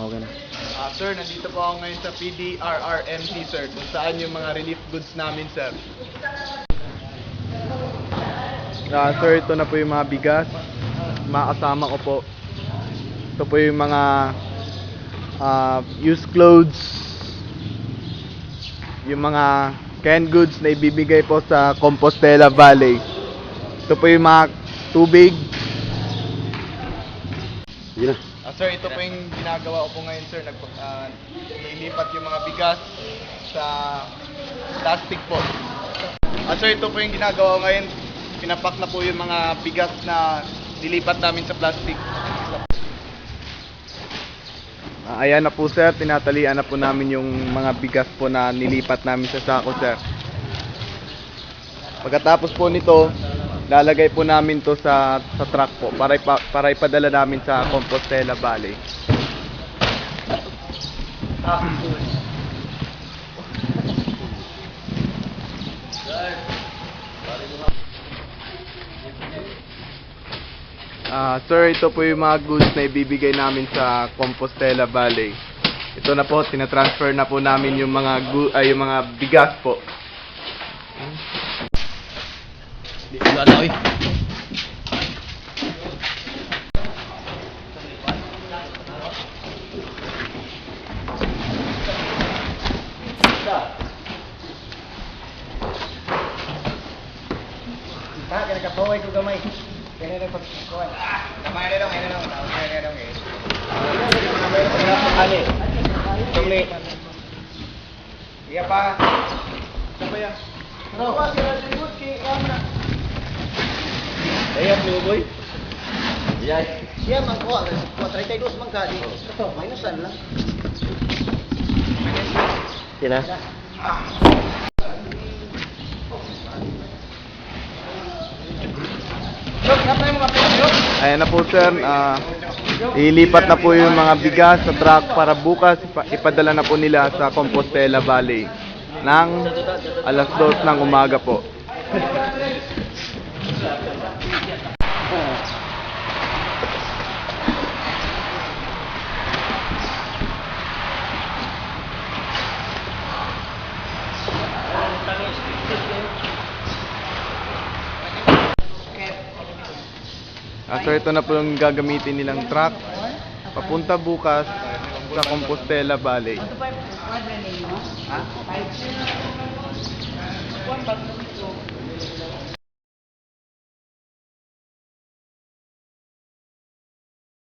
Okay na. Sir, nandito po ako ngayon sa PDRRMC, sir. Kung saan yung mga relief goods namin, sir. Sir, ito na po yung mga bigas. Mga kasama ko po. Ito po yung mga used clothes. Yung mga canned goods na ibibigay po sa Compostela Valley. Ito po yung mga tubig. Yun na. Sir, ito po yung ginagawa ko po ngayon, sir. Nilipat yung mga bigas sa plastic po. Sir, ito po yung ginagawa ko ngayon. Pinapak na po yung mga bigas na nilipat namin sa plastic. Ayan na po, sir. Tinatalian na po namin yung mga bigas po na nilipat namin sa sako, sir. Pagkatapos po nito, lalagay po namin to sa truck po para ipadala namin sa Compostela Valley. Sir, ito po yung mga goods na ibibigay namin sa Compostela Valley. Ito na po, tinatransfer na po namin yung yung mga bigas po. Wala na, oy. Kaya nagkapaway ko gamay. Kaya nagpagkuhan. Kamay na dong, Kamay na dong eh. Ali. Tumli. Iya pa. Sapa yan? Bro, sila tribute kay Kamna. Ayan, boy. Yan. Siya mangkuha. 32 man ka. Ito, minusan lang. Yan na. Ayan na po, sir. Ilipat na po yung mga bigas sa truck para bukas ipadala na po nila sa Compostela Valley ng alas 2 ng umaga po. So ito na po yung gagamitin nilang truck papunta bukas sa Compostela Valley. Ha?